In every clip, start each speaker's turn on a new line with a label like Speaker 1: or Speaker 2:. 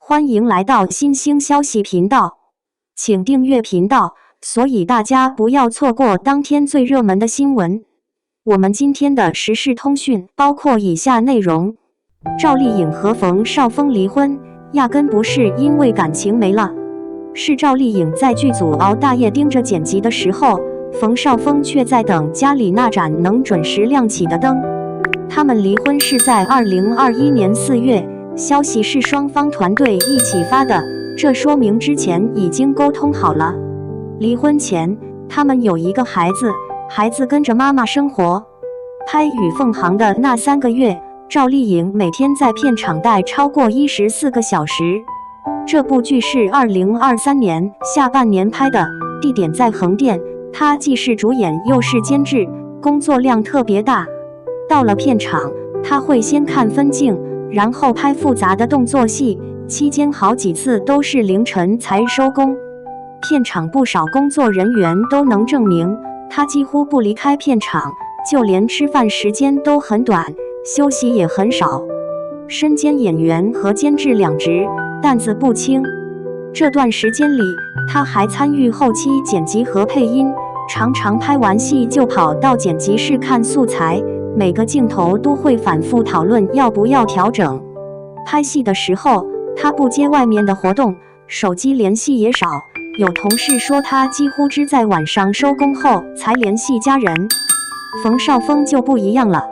Speaker 1: 歡迎來到新興消息頻道，請訂閱頻道，所以大家不要錯過當天最熱門的新聞。我們今天的時事通訊包括以下內容：趙麗穎和馮紹峰離婚，壓根不是因為感情沒了，是趙麗穎在劇組熬大夜盯着剪輯的時候，馮紹峰卻在等家裡那盞能準時亮起的燈。他們離婚是在2021年4月，消息是雙方團隊一起發的，這說明之前已經溝通好了。離婚前，他們有一個孩子，孩子跟着媽媽生活。拍《與鳳航》的那3個月，趙麗穎每天在片場待超過14個小時。這部劇是2023年下半年拍的，地點在橫店，她既是主演又是監製，工作量特別大。到了片場，她會先看分鏡，然後拍複雜的動作戲，期間好幾次都是凌晨才收工。片場不少工作人員都能證明，她幾乎不離開片場，就連吃飯時間都很短，休息也很少。身兼演員和監製兩職，擔子不輕。這段時間裡，她還參與後期剪輯和配音，常常拍完戲就跑到剪輯室看素材，每個鏡頭都會反覆討論要不要調整。拍戲的時候，他不接外面的活動，手機聯繫也少。有同事說他幾乎只在晚上收工後才聯繫家人。馮紹峰就不一樣了，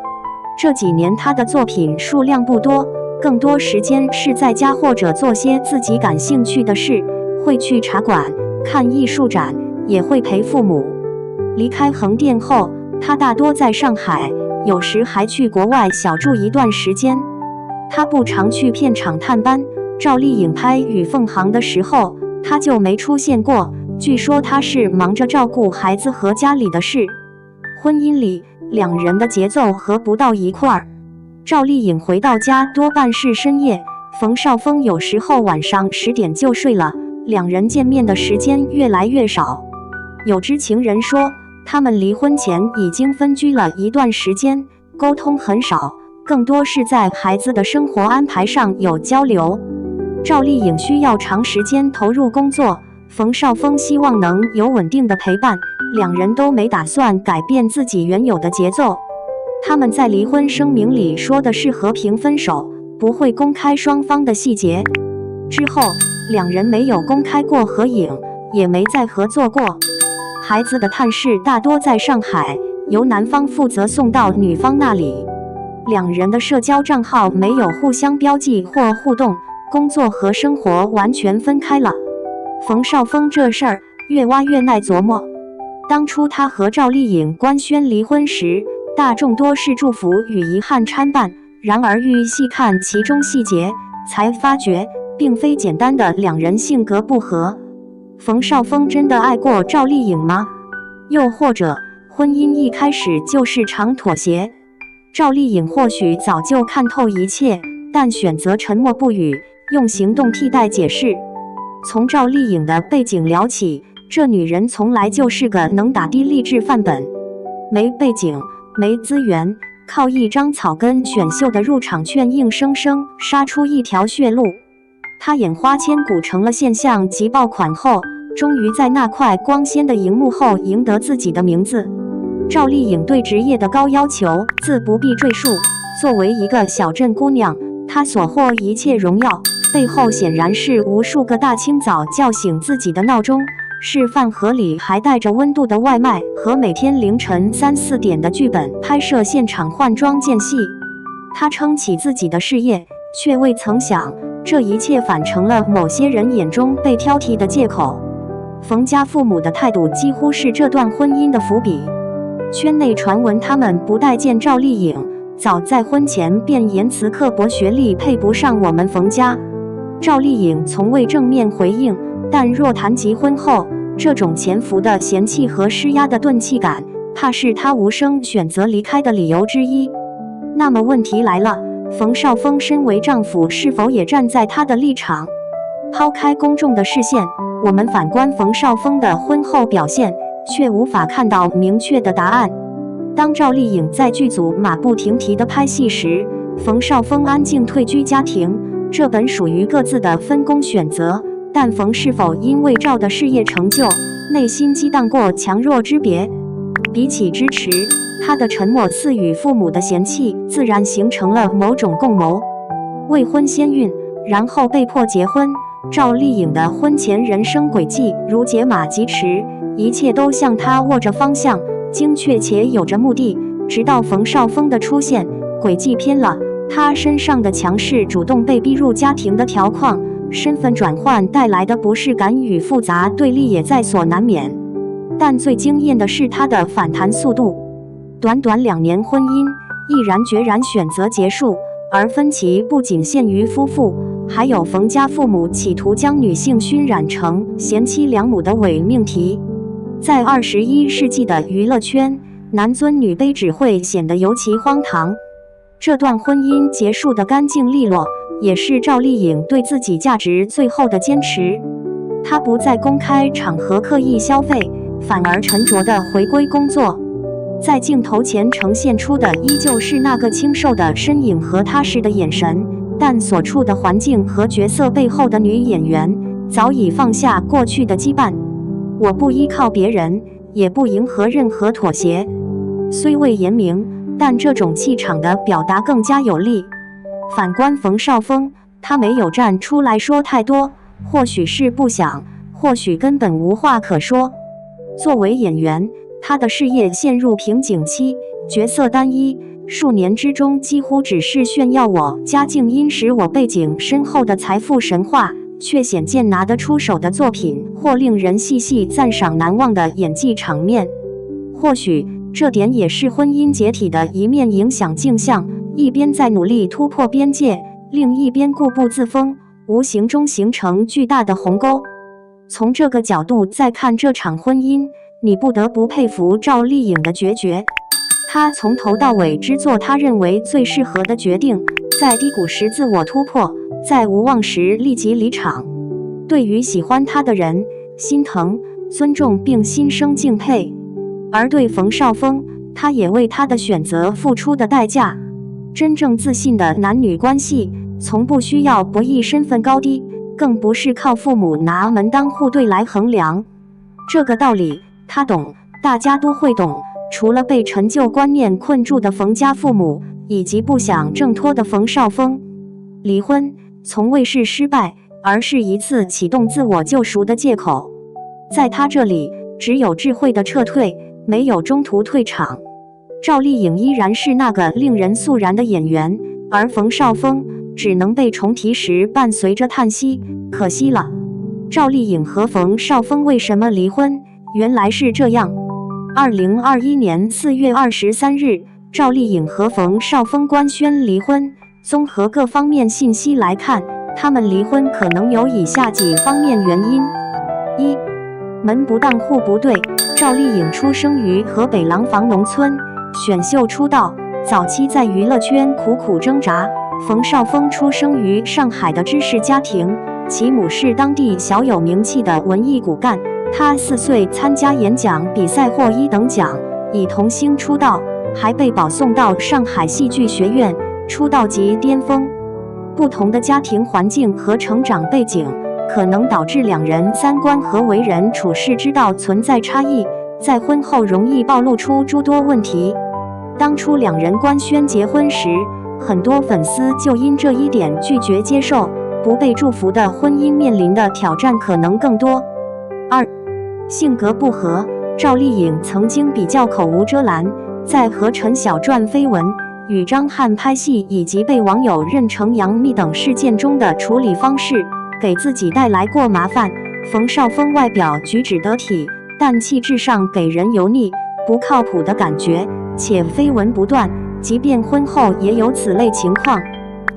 Speaker 1: 這幾年他的作品數量不多，更多時間是在家或者做些自己感興趣的事，會去茶館、看藝術展，也會陪父母。離開橫店後，他大多在上海，有時還去國外小住一段時間。他不常去片場探班，趙麗穎拍《與鳳航》的時候，他就沒出現過。據說他是忙着照顧孩子和家裡的事。婚姻裡，兩人的節奏合不到一塊兒。趙麗穎回到家多半是深夜，馮紹峰有時候晚上10點就睡了，兩人見面的時間越來越少。有知情人說，他們離婚前已經分居了一段時間，溝通很少，更多是在孩子的生活安排上有交流。趙麗穎需要長時間投入工作，馮紹峰希望能有穩定的陪伴，兩人都沒打算改變自己原有的節奏。他們在離婚聲明裡說的是和平分手，不會公開雙方的細節。之後，兩人沒有公開過合影，也沒再合作過。孩子的探視大多在上海，由男方負責送到女方那裡。兩人的社交賬號沒有互相標記或互動，工作和生活完全分開了。馮紹峰這事兒越挖越耐琢磨。當初他和趙麗穎官宣離婚時，大眾多是祝福與遺憾參半，然而愈細看其中細節，才發覺並非簡單的兩人性格不合。馮紹峰真的愛過趙麗穎嗎？又或者婚姻一開始就是場妥協？趙麗穎或許早就看透一切，但選擇沉默不語，用行動替代解釋。從趙麗穎的背景聊起，這女人從來就是個能打的勵志範本。沒背景，沒資源，靠一張草根選秀的入場券硬生生殺出一條血路。她眼花千古成了現象級爆款後，終於在那塊光鮮的熒幕後贏得自己的名字。趙麗穎對職業的高要求自不必贅述，作為一個小鎮姑娘，她所獲一切榮耀，背後顯然是無數個大清早叫醒自己的鬧鐘，是飯盒裡還帶着溫度的外賣和每天凌晨3、4點的劇本拍攝現場換裝間隙。她撐起自己的事業，卻未曾想，這一切反成了某些人眼中被挑剔的借口。馮家父母的態度幾乎是這段婚姻的伏筆。圈內傳聞他們不待見趙麗穎，早在婚前便言辭刻薄，學歷配不上我們馮家。趙麗穎從未正面回應，但若談及婚後，這種潛伏的嫌棄和施壓的鈍氣感，怕是她無聲選擇離開的理由之一。那麼問題來了，馮紹峰身為丈夫是否也站在她的立場？拋開公眾的視線，我們反觀馮紹峰的婚後表現，卻無法看到明確的答案。當趙麗穎在劇組馬不停蹄地拍戲時，馮紹峰安靜退居家庭，這本屬於各自的分工選擇，但馮是否因為趙的事業成就，內心激盪過強弱之別？比起支持，他的沉默似與父母的嫌棄，自然形成了某種共謀。未婚先孕，然後被迫結婚，趙麗穎的婚前人生軌跡如解碼疾馳，一切都向他握着方向，精確且有着目的。直到馮紹峰的出現，軌跡偏了，他身上的強勢主動被逼入家庭的條框，身份轉換帶來的不適感與複雜對立也在所難免。但最驚豔的是他的反彈速度，短短2年婚姻，毅然決然選擇結束，而分歧不僅限於夫婦，還有馮家父母企圖將女性燻染成賢妻良母的偽命題。在21世紀的娛樂圈，男尊女卑只會顯得尤其荒唐。這段婚姻結束得乾淨利落，也是趙麗穎對自己價值最後的堅持。她不在公開場合刻意消費，反而沉着地回歸工作。在鏡頭前呈現出的依舊是那個清瘦的身影和踏實的眼神，但所處的環境和角色背後的女演員早已放下過去的羈絆。我不依靠別人，也不迎合任何妥協。雖未言明，但這種氣場的表達更加有力。反觀馮紹峰，他沒有站出來說太多，或許是不想，或許根本無話可說。作為演員，他的事業陷入瓶頸期，角色單一，數年之中幾乎只是炫耀我家境殷實、我背景深厚的財富神話，卻鮮見拿得出手的作品或令人細細讚賞難忘的演技場面。或許這點也是婚姻解體的一面影響鏡像，一邊在努力突破邊界，另一邊固步自封，無形中形成巨大的鴻溝。從這個角度再看這場婚姻，你不得不佩服趙麗穎的決絕。她從頭到尾只做她認為最適合的決定，在低谷時自我突破，在無望時立即離場。對於喜歡她的人，心疼、尊重並心生敬佩。而對馮紹峰，他也為他的選擇付出的代價。真正自信的男女關係，從不需要博弈身份高低，更不是靠父母拿門當戶對來衡量。這個道理他懂，大家都會懂，除了被陳舊觀念困住的馮家父母，以及不想掙脫的馮紹峰。離婚從未是失敗，而是一次啟動自我救贖的借口。在他這裡，只有智慧的撤退，沒有中途退場。趙麗穎依然是那個令人肅然的演員，而馮紹峰只能被重提時伴隨着嘆息，可惜了。趙麗穎和馮紹峰為什麼離婚？原來是這樣。2021年4月23日，趙麗穎和馮紹峰官宣離婚。綜合各方面信息來看，他們離婚可能有以下幾方面原因：一、門不當戶不對。趙麗穎出生於河北廊坊農村，選秀出道，早期在娛樂圈苦苦掙扎。馮紹峰出生於上海的知識家庭，其母是當地小有名氣的文藝骨幹。他4歲參加演講比賽獲1等獎，以童星出道，還被保送到上海戲劇學院，出道即巔峰。不同的家庭環境和成長背景，可能導致兩人三觀和為人處事之道存在差異，在婚後容易暴露出諸多問題。當初兩人官宣結婚時，很多粉絲就因這一點拒絕接受，不被祝福的婚姻面臨的挑戰可能更多。二、性格不合。趙麗穎曾經比較口無遮攔，在和陳小篆緋聞、與張翰拍戲以及被網友認成楊冪等事件中的處理方式，給自己帶來過麻煩。馮紹峰外表舉止得體，但氣質上給人油膩、不靠譜的感覺，且緋聞不斷，即便婚後也有此類情況。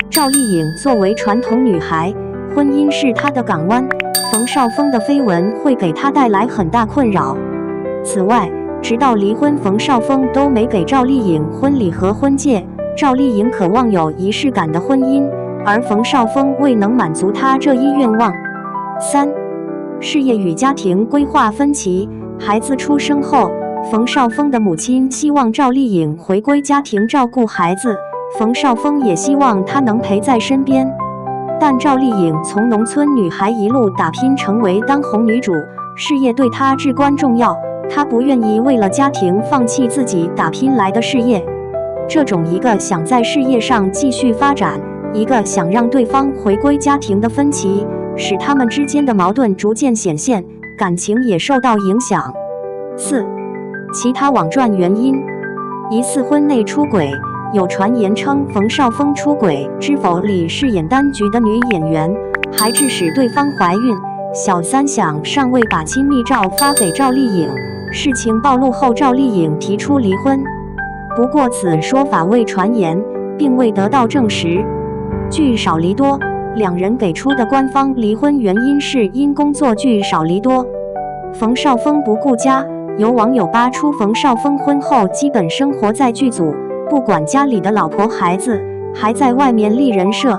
Speaker 1: 趙麗穎作為傳統女孩，婚姻是她的港灣，馮紹峰的緋聞會給她帶來很大困擾。此外，直到離婚，馮紹峰都沒給趙麗穎婚禮和婚戒。趙麗穎渴望有儀式感的婚姻，而馮紹峰未能滿足她這一願望。三、事業與家庭規劃分歧。孩子出生後，馮紹峰的母親希望趙麗穎回歸家庭照顧孩子，馮紹峰也希望她能陪在身邊。但趙麗穎從農村女孩一路打拼成為當紅女主，事業對她至關重要，她不願意為了家庭放棄自己打拼來的事業。這種一個想在事業上繼續發展，一個想讓對方回歸家庭的分歧，使他們之間的矛盾逐漸顯現，感情也受到影響。4. 其他網傳原因：疑似婚內出軌，有傳言稱馮紹峰出軌《知否》裡飾演丹菊的女演員，還致使對方懷孕。小三想尚未把親密照發給趙麗穎，事情暴露後趙麗穎提出離婚。不過此說法為傳言，並未得到證實。聚少離多，兩人給出的官方離婚原因是因工作聚少離多。馮紹峰不顧家，有網友扒出馮紹峰婚後基本生活在劇組，不管家裡的老婆孩子，還在外面立人設。